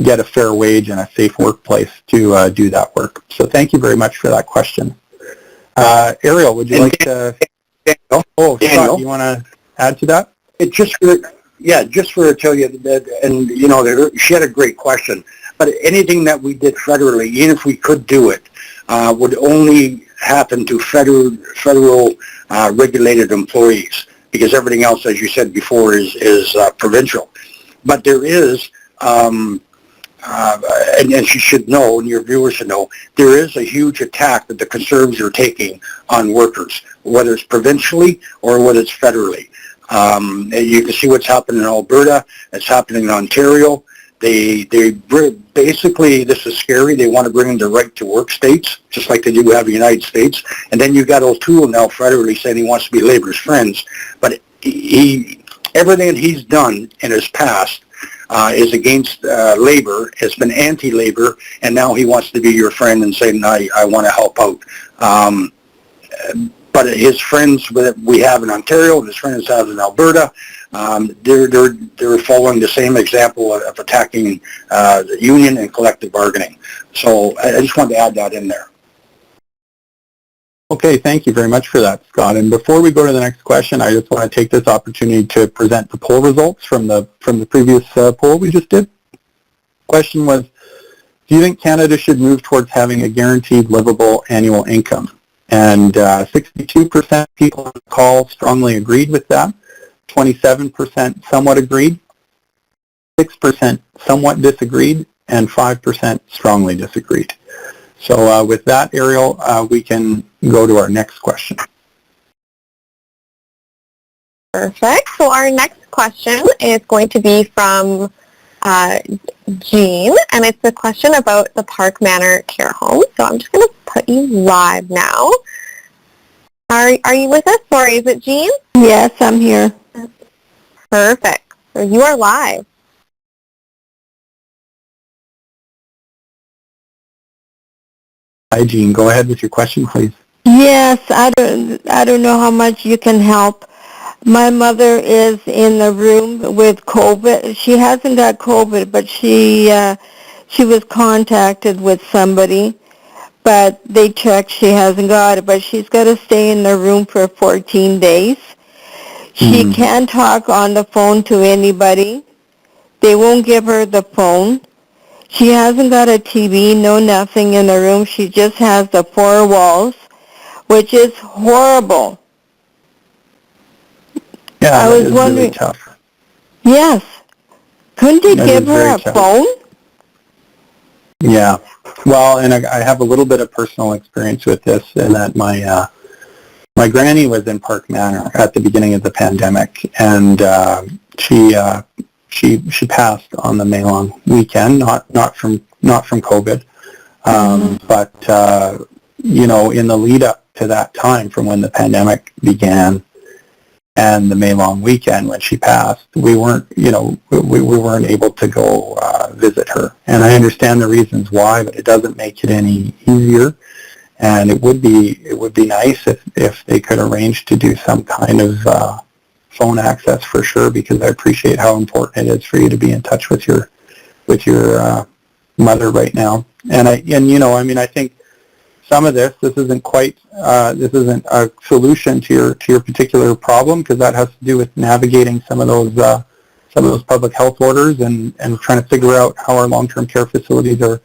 get a fair wage and a safe workplace to do that work. So thank you very much for that question. Ariel, would you like to? Daniel, Scott, you want to add to that? Just for tell you that, and she had a great question. But anything that we did federally, even if we could do it, would only happen to federal regulated employees, because everything else, as you said before, is provincial. But there is, and you should know, and your viewers should know, there is a huge attack that the Conservatives are taking on workers, whether it's provincially or whether it's federally. You can see what's happening in Alberta. It's happening in Ontario. They basically, this is scary, they want to bring in the right-to-work states, just like they do have the United States. And then you've got O'Toole now federally saying he wants to be Labour's friends. But everything that he's done in his past is against Labour, has been anti-Labour, and now he wants to be your friend and saying, I want to help out. But his friends that we have in Ontario and his friends have in Alberta, they're following the same example of attacking the union and collective bargaining. So I just wanted to add that in there. Okay, thank you very much for that, Scott. And before we go to the next question, I just want to take this opportunity to present the poll results from the previous poll we just did. Question was, do you think Canada should move towards having a guaranteed livable annual income? And 62% of people on the call strongly agreed with that. 27% somewhat agreed, 6% somewhat disagreed, and 5% strongly disagreed. So with that, Ariel, we can go to our next question. Perfect. So our next question is going to be from Jean, and it's a question about the Park Manor Care Home. So I'm just going to put you live now. Are you with us? Sorry, is it Jean? Yes, I'm here. Perfect. So you are live. Hi, Jean. Go ahead with your question, please. Yes, I don't know how much you can help. My mother is in the room with COVID. She hasn't got COVID, but she was contacted with somebody, but they checked she hasn't got it, but she's got to stay in the room for 14 days. She can't talk on the phone to anybody. They won't give her the phone. She hasn't got a TV, no nothing in the room. She just has the four walls, which is horrible. Yeah, I that was is wondering, really tough. yes, couldn't they That give is her very a tough. phone? Yeah. Well, and I have a little bit of personal experience with this in that my granny was in Park Manor at the beginning of the pandemic, and she passed on the May Long weekend, not from COVID, but you know, in the lead up to that time, from when the pandemic began and the May Long weekend when she passed, we weren't able to go visit her, and I understand the reasons why, but it doesn't make it any easier. And it would be nice if they could arrange to do some kind of phone access for sure, because I appreciate how important it is for you to be in touch with your mother right now. And you know, I mean, I think some of this isn't a solution to your particular problem, because that has to do with navigating some of those public health orders and trying to figure out how our long-term care facilities are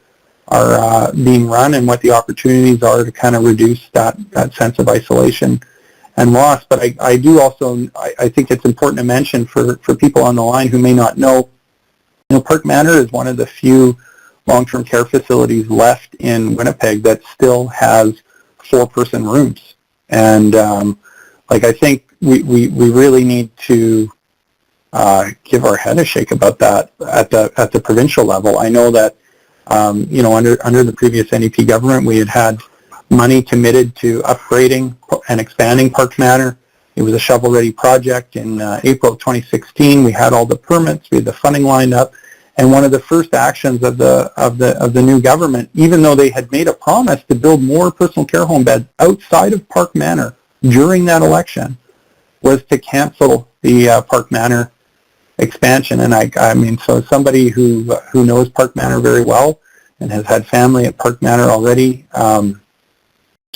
being run and what the opportunities are to kind of reduce that sense of isolation and loss. But I do also, I think it's important to mention for people on the line who may not know, you know, Park Manor is one of the few long-term care facilities left in Winnipeg that still has 4-person rooms. And I think we really need to give our head a shake about that at the provincial level. I know that you know, under the previous NDP government, we had money committed to upgrading and expanding Park Manor. It was a shovel-ready project. In April of 2016, we had all the permits, we had the funding lined up, and one of the first actions of the new government, even though they had made a promise to build more personal care home beds outside of Park Manor during that election, was to cancel the Park Manor expansion. And I mean, so somebody who knows Park Manor very well and has had family at Park Manor already,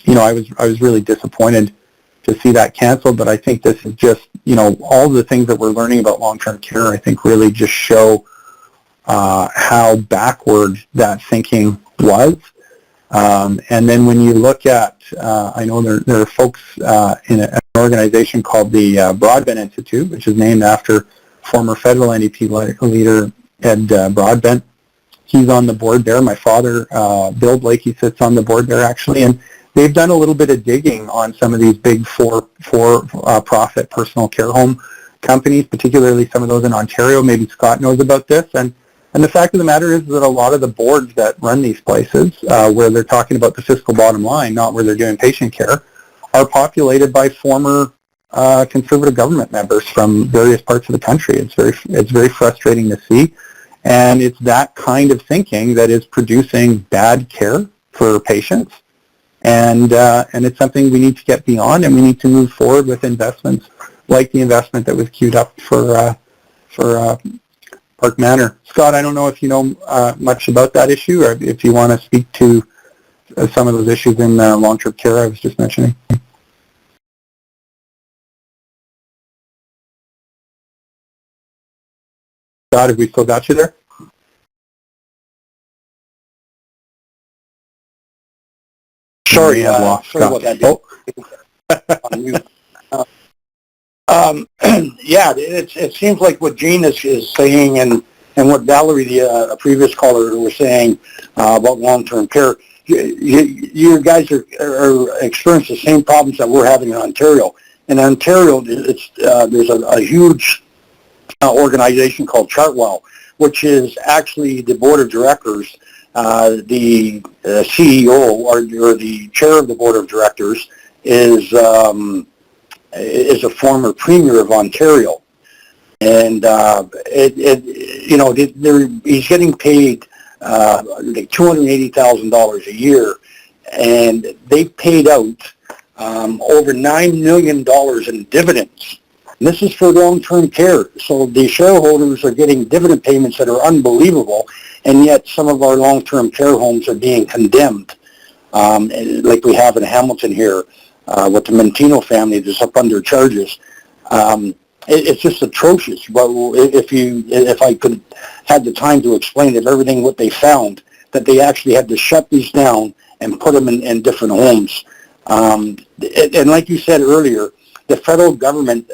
you know, I was really disappointed to see that canceled. But I think this is just, you know, all the things that we're learning about long-term care, I think really just show how backward that thinking was. And then when you look at, I know there are folks in an organization called the Broadbent Institute, which is named after former federal NDP leader Ed Broadbent. He's on the board there. My father, Bill Blaikie, sits on the board there actually, and they've done a little bit of digging on some of these big for-profit personal care home companies, particularly some of those in Ontario. Maybe Scott knows about this. And the fact of the matter is that a lot of the boards that run these places, where they're talking about the fiscal bottom line, not where they're doing patient care, are populated by former conservative government members from various parts of the country. It's very frustrating to see, and it's that kind of thinking that is producing bad care for patients, and it's something we need to get beyond, and we need to move forward with investments like the investment that was queued up for Park Manor. Scott, I don't know if you know much about that issue, or if you want to speak to some of those issues in long-term care I was just mentioning. Scott, have we still got you there? Sorry, lost sorry Scott. about that. Yeah, it seems like what Gene is saying and what Valerie, the previous caller, was saying about long-term care. You guys are experiencing the same problems that we're having in Ontario. In Ontario, there's a huge organization called Chartwell, which is actually the board of directors. The CEO or the chair of the board of directors is a former premier of Ontario, and you know, he's getting paid like $280,000 a year, and they paid out over $9 million in dividends. And this is for long-term care. So the shareholders are getting dividend payments that are unbelievable, and yet some of our long-term care homes are being condemned, like we have in Hamilton here with the Mentino family that's up under charges. It's just atrocious. But if I could have the time to explain it, everything what they found, that they actually had to shut these down and put them in different homes. And like you said earlier, the federal government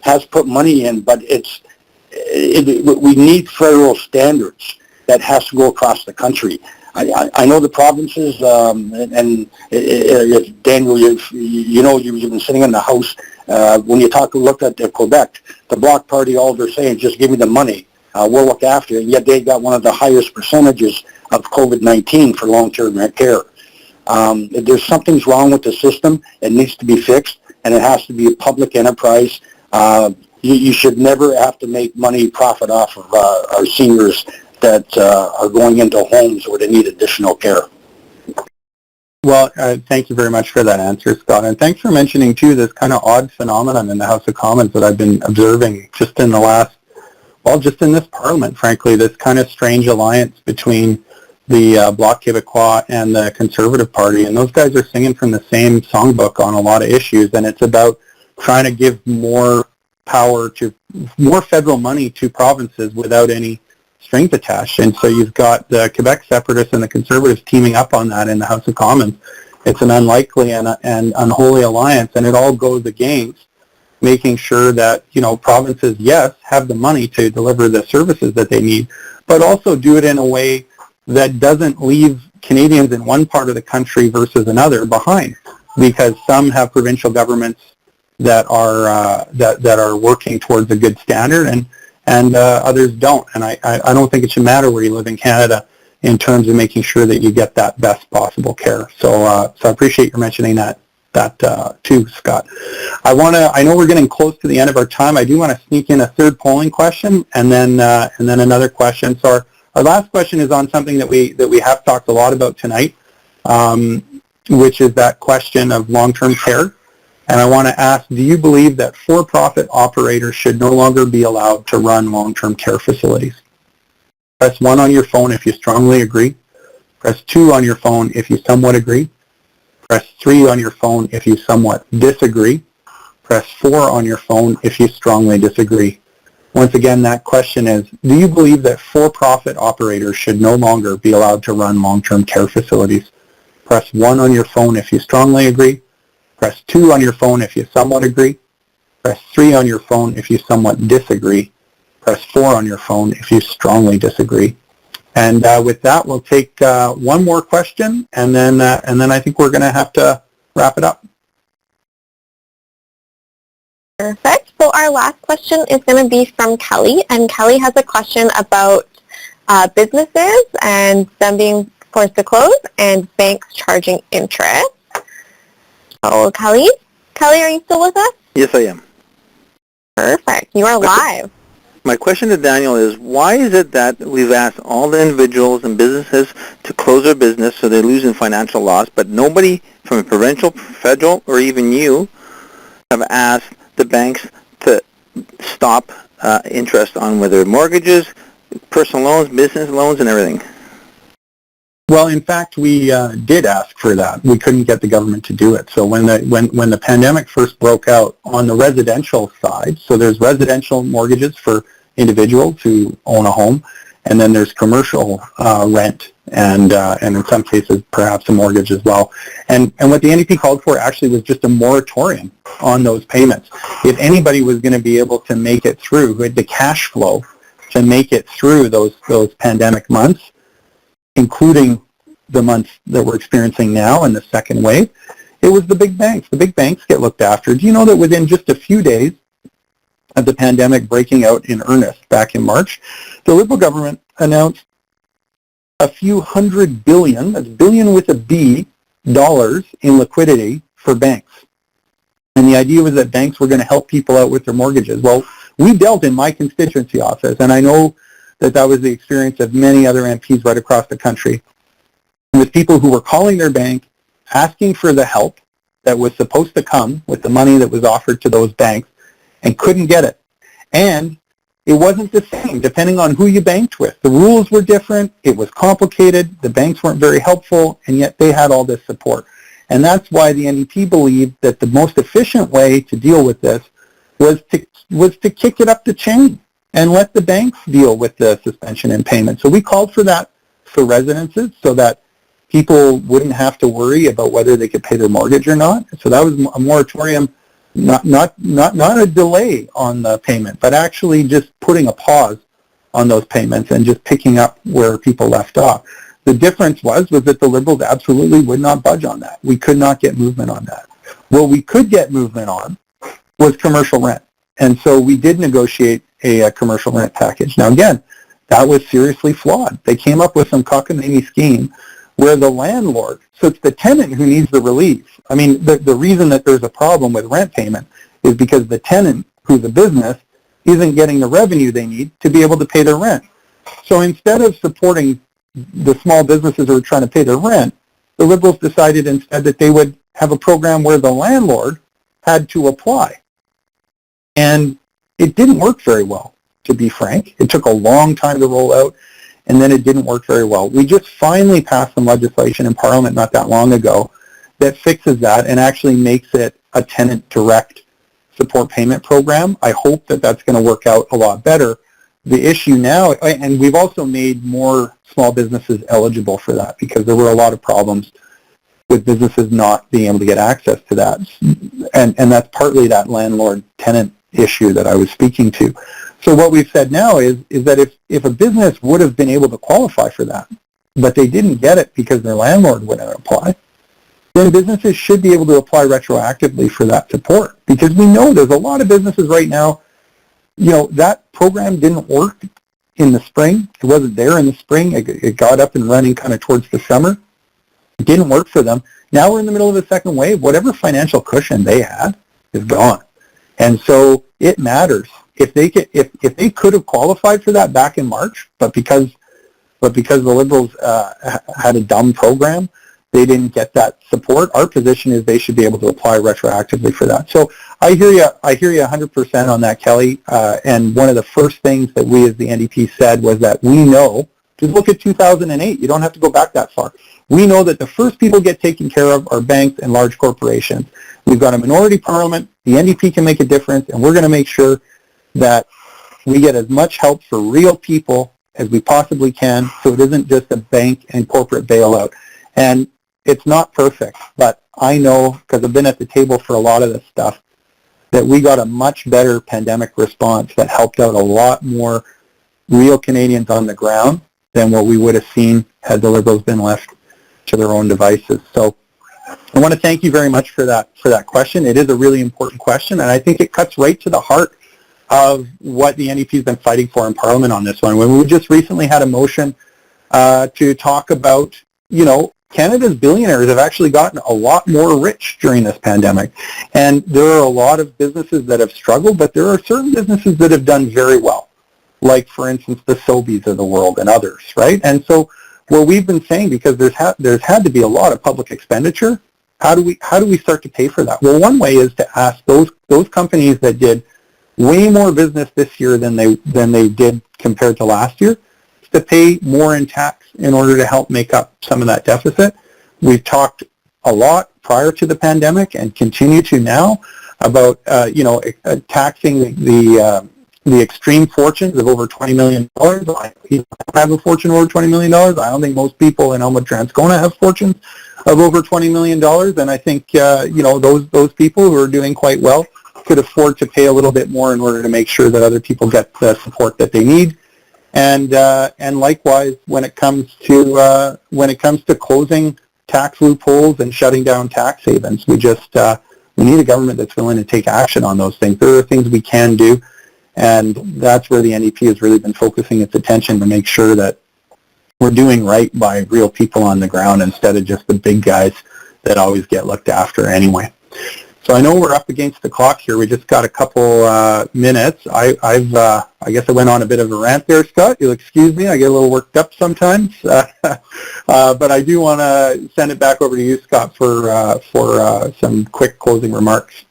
has put money in, but we need federal standards that has to go across the country. I know the provinces, and if Daniel, you've been sitting in the House, when you look at Quebec, the Bloc Party, all they're saying is just give me the money, we'll look after it, and yet they got one of the highest percentages of COVID-19 for long-term care. There's something's wrong with the system. It needs to be fixed, and it has to be a public enterprise. You should never have to make profit off of our seniors that are going into homes where they need additional care. Well, thank you very much for that answer, Scott. And thanks for mentioning, too, this kind of odd phenomenon in the House of Commons that I've been observing just in this Parliament, frankly, this kind of strange alliance between the Bloc Québécois and the Conservative Party. And those guys are singing from the same songbook on a lot of issues. And it's about trying to give more federal money to provinces without any strings attached. And so you've got the Quebec separatists and the Conservatives teaming up on that in the House of Commons. It's an unlikely and unholy alliance, and it all goes against making sure that, provinces, yes, have the money to deliver the services that they need, but also do it in a way that doesn't leave Canadians in one part of the country versus another behind, because some have provincial governments that are working towards a good standard, and others don't. And I don't think it should matter where you live in Canada in terms of making sure that you get that best possible care. So I appreciate your mentioning that too, Scott. I know we're getting close to the end of our time. I do want to sneak in a third polling question and then another question. So our last question is on something that we have talked a lot about tonight, which is that question of long-term care. And I want to ask, do you believe that for-profit operators should no longer be allowed to run long-term care facilities? Press 1 on your phone if you strongly agree. Press 2 on your phone if you somewhat agree. Press 3 on your phone if you somewhat disagree. Press 4 on your phone if you strongly disagree. Once again, that question is, do you believe that for-profit operators should no longer be allowed to run long-term care facilities? Press 1 on your phone if you strongly agree. Press 2 on your phone if you somewhat agree. Press 3 on your phone if you somewhat disagree. Press 4 on your phone if you strongly disagree. And with that, we'll take one more question, and then I think we're going to have to wrap it up. Perfect. So our last question is going to be from Kelly, and Kelly has a question about businesses and them being forced to close and banks charging interest. So Kelly, are you still with us? Yes, I am. Perfect. You are live. My question to Daniel is, why is it that we've asked all the individuals and businesses to close their business so they're losing financial loss, but nobody from a provincial, federal, or even you have asked the banks to stop interest on whether mortgages, personal loans, business loans, and everything? Well, in fact, we did ask for that. We couldn't get the government to do it. So when the pandemic first broke out on the residential side, so there's residential mortgages for individuals who own a home, and then there's commercial rent, and in some cases perhaps a mortgage as well. And what the NDP called for actually was just a moratorium on those payments. If anybody was going to be able to make it through, with the cash flow to make it through those pandemic months, including the months that we're experiencing now and the second wave, it was the big banks. The big banks get looked after. Do you know that within just a few days of the pandemic breaking out in earnest back in March, the Liberal government announced a few $100 billion, that's billion with a B, dollars in liquidity for banks. And the idea was that banks were going to help people out with their mortgages. Well, we dealt in my constituency office, and I know that was the experience of many other MPs right across the country, with people who were calling their bank, asking for the help that was supposed to come with the money that was offered to those banks, and couldn't get it. And it wasn't the same depending on who you banked with. The rules were different. It was complicated. The banks weren't very helpful, and yet they had all this support. And that's why the NDP believed that the most efficient way to deal with this was to kick it up the chain and let the banks deal with the suspension in payment. So we called for that for residences so that people wouldn't have to worry about whether they could pay their mortgage or not. So that was a moratorium, not a delay on the payment, but actually just putting a pause on those payments and just picking up where people left off. The difference was that the Liberals absolutely would not budge on that. We could not get movement on that. What we could get movement on was commercial rent. And so we did negotiate a commercial rent package. Now again, that was seriously flawed. They came up with some cockamamie scheme where the landlord, so it's the tenant who needs the relief. I mean, the reason that there's a problem with rent payment is because the tenant, who's a business, isn't getting the revenue they need to be able to pay their rent. So instead of supporting the small businesses who are trying to pay their rent, the Liberals decided instead that they would have a program where the landlord had to apply. And it didn't work very well, to be frank. It took a long time to roll out, and then it didn't work very well. We just finally passed some legislation in Parliament not that long ago that fixes that and actually makes it a tenant direct support payment program. I hope that that's going to work out a lot better. The issue now, and we've also made more small businesses eligible for that because there were a lot of problems with businesses not being able to get access to that. And that's partly that landlord-tenant issue that I was speaking to. So what we've said now is that if a business would have been able to qualify for that, but they didn't get it because their landlord wouldn't apply, then businesses should be able to apply retroactively for that support. Because we know there's a lot of businesses right now, you know, that program didn't work in the spring. It wasn't there in the spring. It got up and running kind of towards the summer. It didn't work for them. Now we're in the middle of a second wave. Whatever financial cushion they had is gone. And so it matters. If they could have qualified for that back in March, but because the Liberals had a dumb program, they didn't get that support. Our position is they should be able to apply retroactively for that. So I hear you 100% on that, Kelly. And one of the first things that we as the NDP said was that we know, just look at 2008, you don't have to go back that far. We know that the first people get taken care of are banks and large corporations. We've got a minority parliament, the NDP can make a difference, and we're going to make sure that we get as much help for real people as we possibly can so it isn't just a bank and corporate bailout. And it's not perfect, but I know, because I've been at the table for a lot of this stuff, that we got a much better pandemic response that helped out a lot more real Canadians on the ground than what we would have seen had the Liberals been left to their own devices. So I want to thank you very much for that question. It is a really important question, and I think it cuts right to the heart of what the NDP has been fighting for in Parliament on this one. When we just recently had a motion to talk about, you know, Canada's billionaires have actually gotten a lot more rich during this pandemic. And there are a lot of businesses that have struggled, but there are certain businesses that have done very well, like, for instance, the Sobeys of the world and others, right? And so what we've been saying, because there's had to be a lot of public expenditure, how do we start to pay for that? Well, one way is to ask those companies that did way more business this year than they did compared to last year to pay more in tax in order to help make up some of that deficit. We've talked a lot prior to the pandemic and continue to now about taxing the extreme fortunes of over $20 million. I don't have a fortune over $20 million. I don't think most people in Elma-Transcona have fortunes of over $20 million. And I think those people who are doing quite well could afford to pay a little bit more in order to make sure that other people get the support that they need. And likewise, when it comes to closing tax loopholes and shutting down tax havens, we need a government that's willing to take action on those things. There are things we can do, and that's where the NDP has really been focusing its attention to make sure that we're doing right by real people on the ground instead of just the big guys that always get looked after anyway. So I know we're up against the clock here. We just got a couple minutes. I guess I went on a bit of a rant there, Scott. You'll excuse me. I get a little worked up sometimes. But I do want to send it back over to you, Scott, for some quick closing remarks.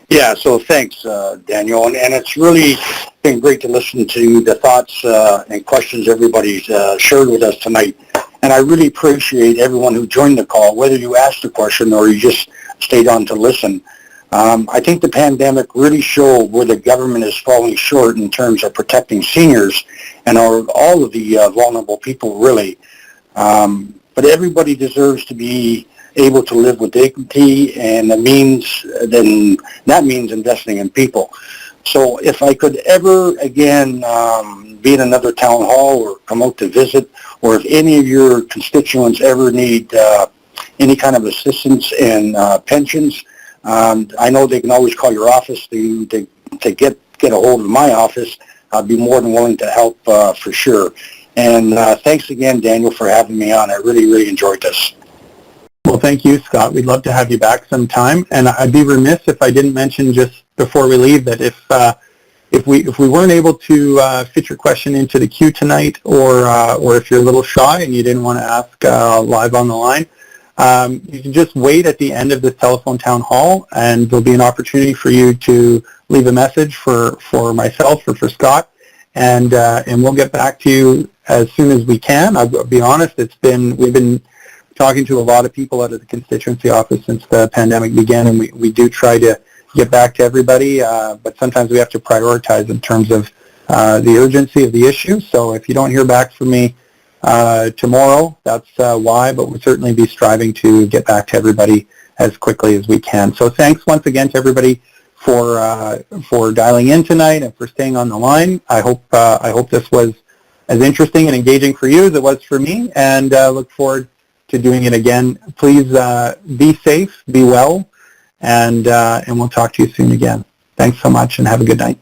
Yeah, so thanks, Daniel, and it's really been great to listen to the thoughts and questions everybody's shared with us tonight. And I really appreciate everyone who joined the call, whether you asked a question or you just stayed on to listen. I think the pandemic really showed where the government is falling short in terms of protecting seniors and all of the vulnerable people, really. But everybody deserves to be able to live with dignity, and that means investing in people. So if I could ever again be in another town hall or come out to visit, or if any of your constituents ever need any kind of assistance in pensions, I know they can always call your office to get a hold of my office. I'd be more than willing to help for sure. And thanks again, Daniel, for having me on. I really, really enjoyed this. Well, thank you, Scott. We'd love to have you back sometime. And I'd be remiss if I didn't mention just before we leave that if we weren't able to fit your question into the queue tonight, or if you're a little shy and you didn't want to ask live on the line, you can just wait at the end of this telephone town hall, and there'll be an opportunity for you to leave a message for myself or for Scott, and we'll get back to you as soon as we can. I'll be honest, we've been talking to a lot of people out of the constituency office since the pandemic began, and we do try to get back to everybody, but sometimes we have to prioritize in terms of the urgency of the issue. So if you don't hear back from me tomorrow, that's why, but we'll certainly be striving to get back to everybody as quickly as we can. So thanks once again to everybody for dialing in tonight and for staying on the line. I hope this was as interesting and engaging for you as it was for me, and look forward to doing it again. Please be safe, be well, and we'll talk to you soon again. Thanks so much, and have a good night.